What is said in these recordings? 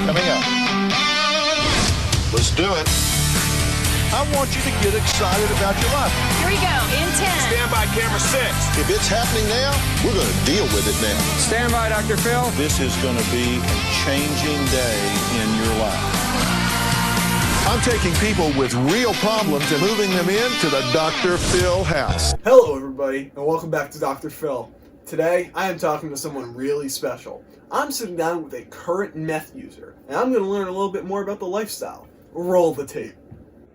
coming up. Let's do it. I want you to get excited about your life. Here we go, in 10. Stand by, camera 6. If it's happening now, we're going to deal with it now. Stand by, Dr. Phil. This is going to be a changing day in your life. I'm taking people with real problems and moving them into the Dr. Phil house. Hello everybody, and welcome back to Dr. Phil. Today, I am talking to someone really special. I'm sitting down with a current meth user, and I'm going to learn a little bit more about the lifestyle. Roll the tape.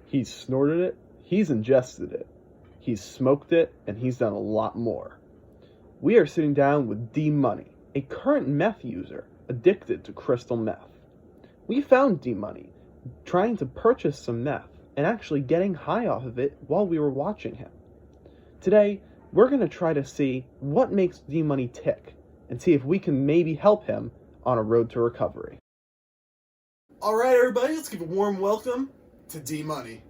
He's snorted it, he's ingested it, he's smoked it, and he's done a lot more. We are sitting down with D Money, a current meth user addicted to crystal meth. We found D Money trying to purchase some meth and actually getting high off of it while we were watching him. Today, we're going to try to see what makes D Money tick and see if we can maybe help him on a road to recovery. Alright everybody, let's give a warm welcome to D Money.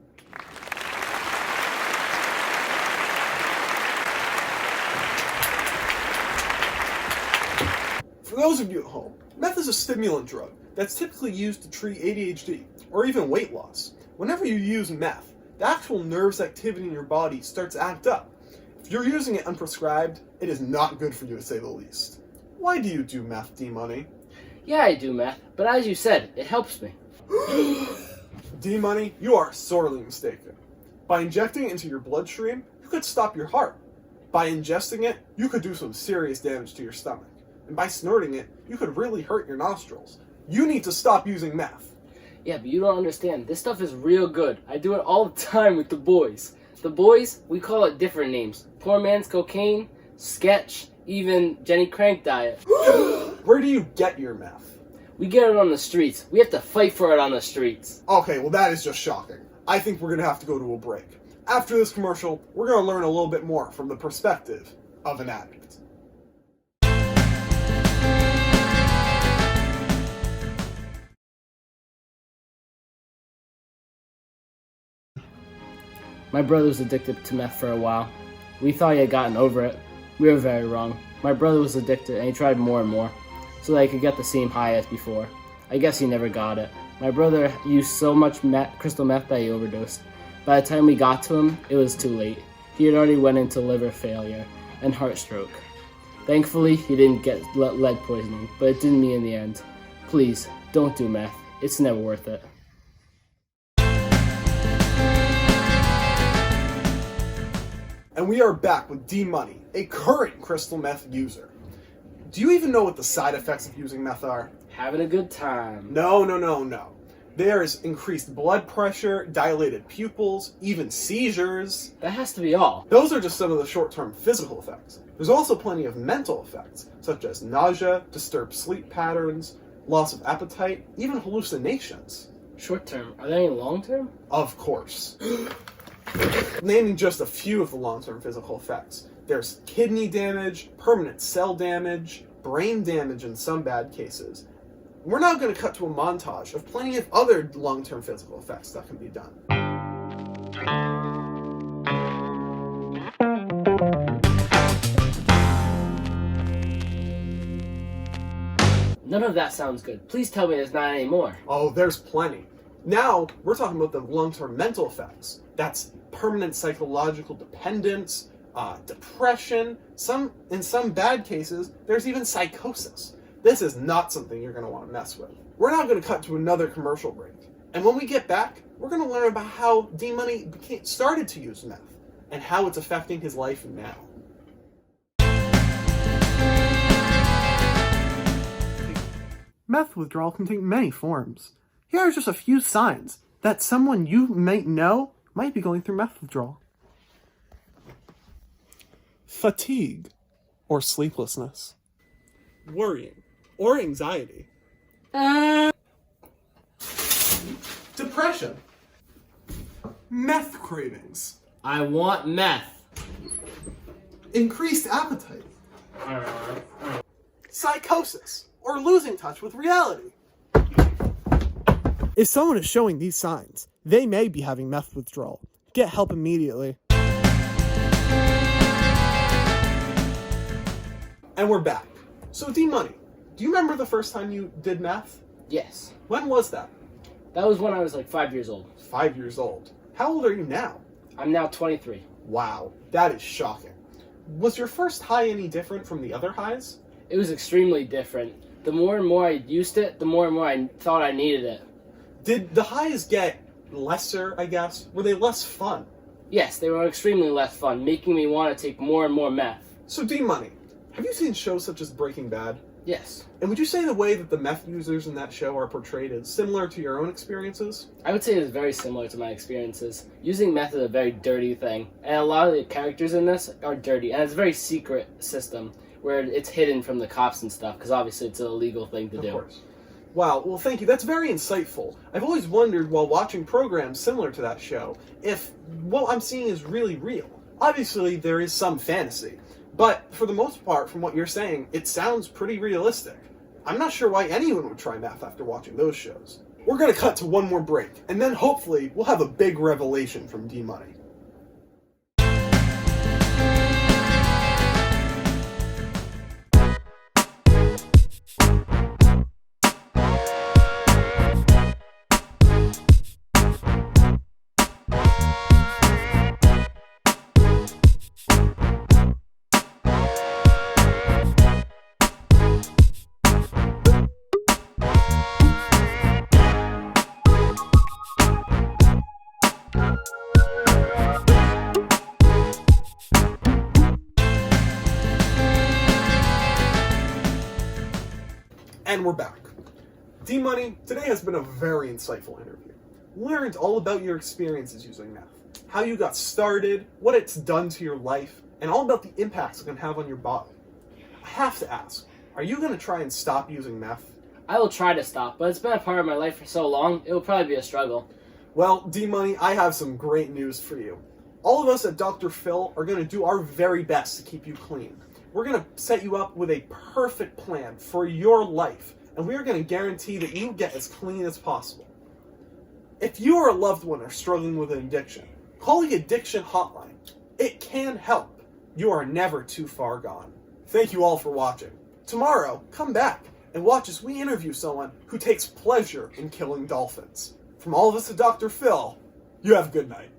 For those of you at home, meth is a stimulant drug that's typically used to treat ADHD or even weight loss. Whenever you use meth, the actual nerves activity in your body starts to act up. If you're using it unprescribed, it is not good for you to say the least. Why do you do meth, D Money? Yeah, I do meth, but as you said, it helps me. D Money, you are sorely mistaken. By injecting it into your bloodstream, you could stop your heart. By ingesting it, you could do some serious damage to your stomach. And by snorting it, you could really hurt your nostrils. You need to stop using meth. Yeah, but you don't understand. This stuff is real good. I do it all the time with the boys. The boys, we call it different names. Poor man's cocaine, sketch, even Jenny Crank diet. Where do you get your meth? We get it on the streets. We have to fight for it on the streets. Okay, well that is just shocking. I think we're going to have to go to a break. After this commercial, we're going to learn a little bit more from the perspective of an addict. My brother was addicted to meth for a while. We thought he had gotten over it. We were very wrong. My brother was addicted and he tried more and more so that he could get the same high as before. I guess he never got it. My brother used so much crystal meth that he overdosed. By the time we got to him, it was too late. He had already went into liver failure and heart stroke. Thankfully, he didn't get lead poisoning, but it didn't mean in the end. Please, don't do meth. It's never worth it. And we are back with D Money, a current crystal meth user. Do you even know what the side effects of using meth are? Having a good time. No. There's increased blood pressure, dilated pupils, even seizures. That has to be all. Those are just some of the short-term physical effects. There's also plenty of mental effects, such as nausea, disturbed sleep patterns, loss of appetite, even hallucinations. Short term. Are there any long term? Of course. Naming just a few of the long-term physical effects. There's kidney damage, permanent cell damage, brain damage in some bad cases. We're now going to cut to a montage of plenty of other long-term physical effects that can be done. None of that sounds good. Please tell me there's not any more. Oh, there's plenty. Now, we're talking about the long-term mental effects. That's permanent psychological dependence, depression, in some bad cases, there's even psychosis. This is not something you're going to want to mess with. We're now going to cut to another commercial break. And when we get back, we're going to learn about how D Money started to use meth and how it's affecting his life now. Meth withdrawal can take many forms. Here are just a few signs that someone you might know might be going through meth withdrawal. Fatigue or sleeplessness. Worrying or anxiety. Depression. Meth cravings. I want meth. Increased appetite. Psychosis or losing touch with reality. If someone is showing these signs, they may be having meth withdrawal. Get help immediately. And we're back. So D Money, do you remember the first time you did meth? Yes. When was that? That was when I was like 5 years old. 5 years old. How old are you now? I'm now 23. Wow, that is shocking. Was your first high any different from the other highs? It was extremely different. The more and more I used it, the more and more I thought I needed it. Did the highs get lesser, I guess? Were they less fun? Yes, they were extremely less fun, making me want to take more and more meth. So D-Money, have you seen shows such as Breaking Bad? Yes. And would you say the way that the meth users in that show are portrayed is similar to your own experiences? I would say it is very similar to my experiences. Using meth is a very dirty thing, and a lot of the characters in this are dirty, and it's a very secret system where it's hidden from the cops and stuff, because obviously it's an illegal thing to do. Of course. Wow, well thank you. That's very insightful. I've always wondered while watching programs similar to that show if what I'm seeing is really real. Obviously there is some fantasy, but for the most part, from what you're saying, it sounds pretty realistic. I'm not sure why anyone would try meth after watching those shows. We're going to cut to one more break, and then hopefully we'll have a big revelation from D-Money. And we're back. D-Money, today has been a very insightful interview. We learned all about your experiences using meth, how you got started, what it's done to your life, and all about the impacts it can have on your body. I have to ask, are you going to try and stop using meth? I will try to stop, but it's been a part of my life for so long, it will probably be a struggle. Well, D-Money, I have some great news for you. All of us at Dr. Phil are going to do our very best to keep you clean. We're going to set you up with a perfect plan for your life, and we are going to guarantee that you get as clean as possible. If you or a loved one are struggling with an addiction, call the addiction hotline. It can help. You are never too far gone. Thank you all for watching. Tomorrow, come back and watch as we interview someone who takes pleasure in killing dolphins. From all of us at Dr. Phil, you have a good night.